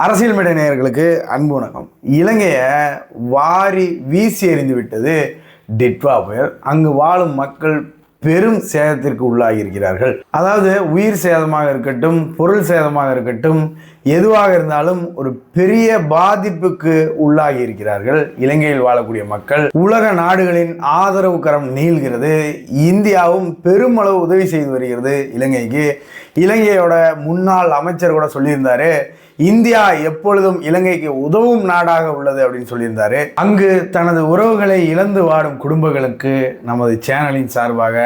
அரசியல் மேடை நேயர்களுக்கு அன்பு வணக்கம். இலங்கையை வாரி வீசி எறிந்து விட்டது டிட்வா புயல். அங்கு வாழும் மக்கள் பெரும் சேதத்திற்கு உள்ளாகி இருக்கிறார்கள். அதாவது உயிர் சேதமாக இருக்கட்டும், பொருள் சேதமாக இருக்கட்டும், எதுவாக இருந்தாலும் ஒரு பெரிய பாதிப்புக்கு உள்ளாகி இருக்கிறார்கள் இலங்கையில் வாழக்கூடிய மக்கள். உலக நாடுகளின் ஆதரவு கரம் நீள்கிறது. இந்தியாவும் பெருமளவு உதவி செய்து வருகிறது இலங்கைக்கு. இலங்கையோட முன்னாள் அமைச்சர் கூட சொல்லியிருந்தாரு, இந்தியா எப்பொழுதும் இலங்கைக்கு உதவும் நாடாக உள்ளது அப்படின்னு சொல்லியிருந்தாரு. அங்கு தனது உறவுகளை இழந்து வாடும் குடும்பங்களுக்கு நமது சேனலின் சார்பாக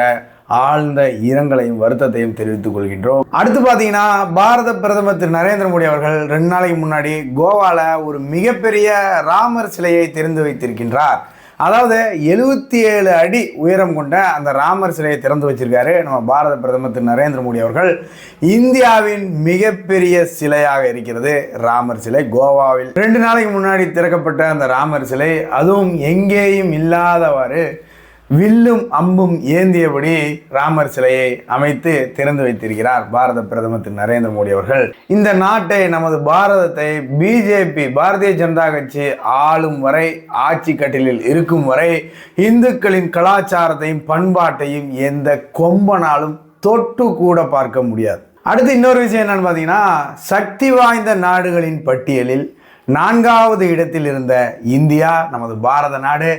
ஆழ்ந்த இரங்கலையும் வருத்தத்தையும் தெரிவித்துக் கொள்கின்றோம். அடுத்து பார்த்தீங்கன்னா, பாரத பிரதமர் திரு நரேந்திர மோடி அவர்கள் 2 நாளைக்கு முன்னாடி கோவால ஒரு மிகப்பெரிய ராமர் சிலையை திறந்து வைத்திருக்கின்றார். அதாவது 77 அடி உயரம் கொண்ட அந்த ராமர் சிலையை திறந்து வச்சிருக்காரு நம்ம பாரத பிரதமர் திரு நரேந்திர மோடி அவர்கள். இந்தியாவின் மிகப்பெரிய சிலையாக இருக்கிறது ராமர் சிலை. கோவாவில் 2 நாளைக்கு முன்னாடி திறக்கப்பட்ட அந்த ராமர் சிலை, அதுவும் எங்கேயும் இல்லாதவாறு வில்லும் அம்பும் ஏந்தியபடி ராமர் சிலையை அமைத்து திறந்து வைத்திருக்கிறார் பாரத பிரதமர் திரு நரேந்திர மோடி அவர்கள். இந்த நாட்டை, நமது பாரதத்தை பிஜேபி, பாரதிய ஜனதா கட்சி ஆளும் வரை, ஆட்சி கட்டிலில் இருக்கும் வரை இந்துக்களின் கலாச்சாரத்தையும் பண்பாட்டையும் எந்த கொம்பனாலும் தொட்டு கூட பார்க்க முடியாது. அடுத்து இன்னொரு விஷயம் என்னன்னு பார்த்தீங்கன்னா, சக்தி வாய்ந்த நாடுகளின் பட்டியலில் 4வது இடத்தில் இருந்த இந்தியா, நமது பாரத நாடு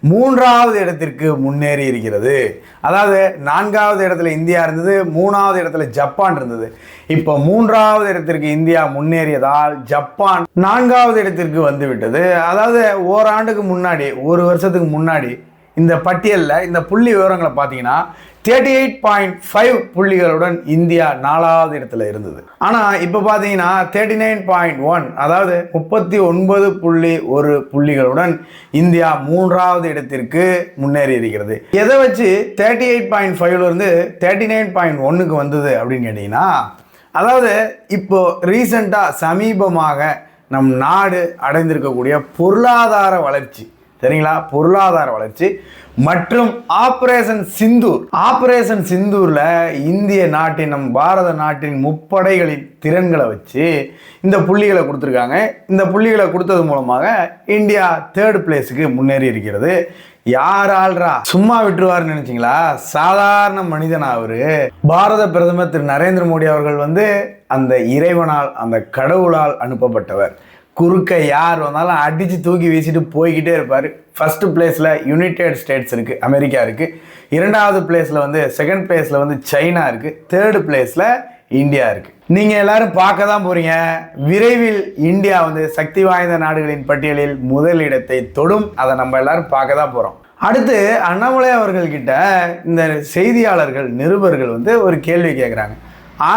3வது இடத்திற்கு முன்னேறி இருக்கிறது. அதாவது 4வது இடத்துல இந்தியா இருந்தது, 3வது இடத்துல ஜப்பான் இருந்தது. இப்போ 3வது இடத்திற்கு இந்தியா முன்னேறியதால் ஜப்பான் 4வது இடத்திற்கு வந்து விட்டது. அதாவது ஓராண்டுக்கு முன்னாடி, ஒரு வருஷத்துக்கு முன்னாடி இந்த பட்டியலில் இந்த புள்ளி விவரங்களை பார்த்தீங்கன்னா 38.5 புள்ளிகளுடன் இந்தியா 4வது இடத்துல இருந்தது. ஆனால் இப்போ பார்த்தீங்கன்னா 39.1, அதாவது 39.1 புள்ளிகளுடன் இந்தியா 3வது இடத்திற்கு முன்னேறி இருக்கிறது. எதை வச்சு 38.5 இருந்து 39.1க்கு வந்தது அப்படின்னு கேட்டிங்கன்னா, அதாவது இப்போ ரீசெண்டாக சமீபமாக நம் நாடு அடைந்திருக்கக்கூடிய பொருளாதார வளர்ச்சி, சரிங்களா, பொருளாதார வளர்ச்சி மற்றும் ஆபரேஷன் சிந்தூர்ல இந்திய நாட்டின், நம் பாரத நாட்டின் முப்படைகளின் திறன்களை வச்சு இந்த புள்ளிகளை கொடுத்துருக்காங்க. இந்த புள்ளிகளை கொடுத்தது மூலமாக இந்தியா 3rd பிளேஸுக்கு முன்னேறி இருக்கிறது. யார் ஆள்றா சும்மா விட்டுருவாருன்னு நினைச்சிங்களா? சாதாரண மனிதன் அவரு. பாரத பிரதமர் திரு நரேந்திர மோடி அவர்கள் அந்த இறைவனால், அந்த கடவுளால் அனுப்பப்பட்டவர். குறுக்க யார் வந்தாலும் அடித்து தூக்கி வீசிட்டு போய்கிட்டே இருப்பார். 1st பிளேஸில் யுனைடெட் ஸ்டேட்ஸ் இருக்குது, அமெரிக்கா இருக்குது. 2வது பிளேஸில் 2nd பிளேஸில் சைனா இருக்குது. 3rd பிளேஸில் இந்தியா இருக்குது. நீங்கள் எல்லாரும் பார்க்க தான் போகிறீங்க. விரைவில் இந்தியா சக்தி வாய்ந்த நாடுகளின் பட்டியலில் முதலிடத்தை தொடும். அதை நம்ம எல்லாரும் பார்க்க தான் போகிறோம். அடுத்து அண்ணாமலை அவர்கள்கிட்ட இந்த செய்தியாளர்கள், நிருபர்கள் ஒரு கேள்வி கேட்குறாங்க.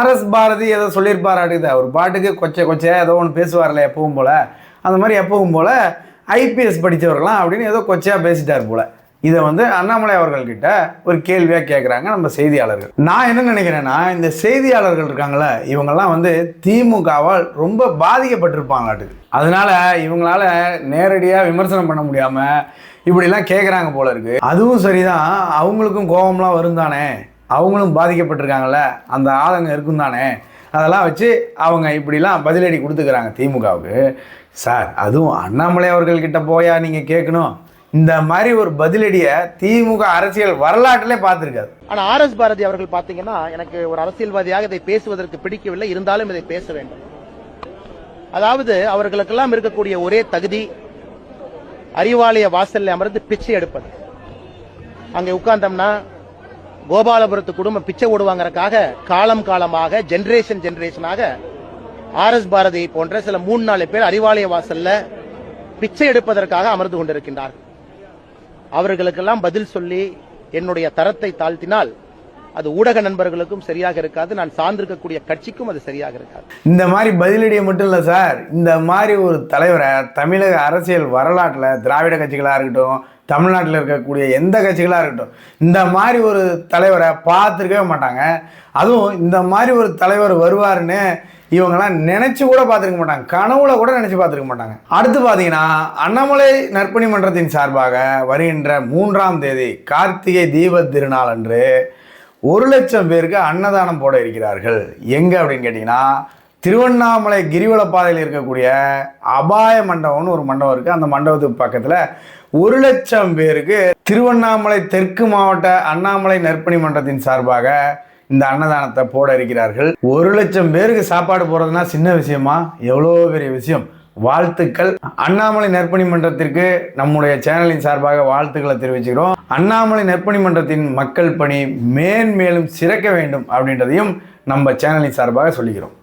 RS பாரதி ஏதோ சொல்லியிருப்பாராட்டுது, அவர் பாட்டுக்கு கொச்சையாக ஏதோ ஒன்று பேசுவார்ல எப்பவும் போல், அந்த மாதிரி எப்பவும் போல் IPS படித்தவர்களாம் அப்படின்னு ஏதோ கொச்சையாக பேசிட்டார் போல். இதை அண்ணாமலை அவர்கள்கிட்ட ஒரு கேள்வியாக கேட்குறாங்க நம்ம செய்தியாளர்கள். நான் என்ன நினைக்கிறேன்னா, இந்த செய்தியாளர்கள் இருக்காங்களே, இவங்கெல்லாம் திமுகவால் ரொம்ப பாதிக்கப்பட்டிருப்பாங்களாட்டுக்கு. அதனால இவங்களால நேரடியாக விமர்சனம் பண்ண முடியாமல் இப்படிலாம் கேட்குறாங்க போல இருக்கு. அதுவும் சரிதான், அவங்களுக்கும் கோபம்லாம் வரும் தானே, அவங்களும் பாதிக்கப்பட்டிருக்காங்கல்ல, அந்த ஆதங்கம் இருக்கும் தானே. அதெல்லாம் வச்சு அவங்க இப்படிலாம் பதிலடி கொடுத்துக்கிறாங்க திமுகவுக்கு. சார், அதுவும் அண்ணாமலை அவர்கள்கிட்ட போயா நீங்கள் கேட்கணும்? இந்த மாதிரி ஒரு பதிலடியை திமுக அரசியல் வரலாற்றிலே பார்த்துருக்காது. ஆனால் RS பாரதி அவர்கள் பார்த்தீங்கன்னா, எனக்கு ஒரு அரசியல்வாதியாக இதை பேசுவதற்கு பிடிக்கவில்லை, இருந்தாலும் இதை பேச வேண்டும். அதாவது அவர்களுக்கெல்லாம் இருக்கக்கூடிய ஒரே தகுதி அறிவாலய வாசல்ல அமர்ந்து பிச்சை எடுப்பது. அங்கே உட்கார்ந்தோம்னா கோபாலபுரத்து குடும்பம் பிச்சை ஓடுவாங்கறதுக்காக காலமாக ஜெனரேஷனாக RS பாரதி போன்ற சில 3-4 பேர் அறிவாலய வாசல்ல பிச்சை எடுப்பதற்காக அமர்ந்து கொண்டிருக்கின்றார்கள். அவர்களுக்கெல்லாம் பதில் சொல்லி என்னுடைய தரத்தை தாழ்த்தினால் அது ஊடக நண்பர்களுக்கும் சரியாக இருக்காது, நான் சார்ந்திருக்கக்கூடிய கட்சிக்கும் அது சரியாக இருக்காது. இந்த மாதிரி பதிலடியை மட்டும் இல்லை சார், இந்த மாதிரி ஒரு தலைவரை தமிழக அரசியல் வரலாற்றில் திராவிட கட்சிகளாக இருக்கட்டும், தமிழ்நாட்டில் இருக்கக்கூடிய எந்த கட்சிகளாக இருக்கட்டும், இந்த மாதிரி ஒரு தலைவரை பார்த்துருக்கவே மாட்டாங்க. அதுவும் இந்த மாதிரி ஒரு தலைவர் வருவாருன்னு இவங்கெல்லாம் நினைச்சு கூட பார்த்துருக்க மாட்டாங்க, கனவுல கூட நினைச்சு பார்த்துருக்க மாட்டாங்க. அடுத்து பார்த்தீங்கன்னா, அண்ணாமலை நற்பணி மன்றத்தின் சார்பாக வருகின்ற 3ஆம் தேதி கார்த்திகை தீப திருநாள் அன்று 1 லட்சம் பேருக்கு அன்னதானம் போட இருக்கிறார்கள். எங்க அப்படின்னு கேட்டீங்கன்னா, திருவண்ணாமலை கிரிவல பாதையில் இருக்கக்கூடிய அபாய மண்டபம்னு ஒரு மண்டபம் இருக்குது. அந்த மண்டபத்துக்கு பக்கத்தில் 1,00,000 பேருக்கு திருவண்ணாமலை தெற்கு மாவட்ட அண்ணாமலை நற்பணி மன்றத்தின் சார்பாக இந்த அன்னதானத்தை போட இருக்கிறார்கள். 1,00,000 பேருக்கு சாப்பாடு போடுறதுனா சின்ன விஷயமா? எவ்வளோ பெரிய விஷயம். வாழ்த்துக்கள். அண்ணாமலை நற்பணி மன்றத்திற்கு நம்முடைய சேனலின் சார்பாக வாழ்த்துக்களை தெரிவிச்சுக்கிறோம். அண்ணாமலை நற்பணி மன்றத்தின் மக்கள் பணி மேன்மேலும் சிறக்க வேண்டும் அப்படின்றதையும் நம்ம சேனலின் சார்பாக சொல்லிக்கிறோம்.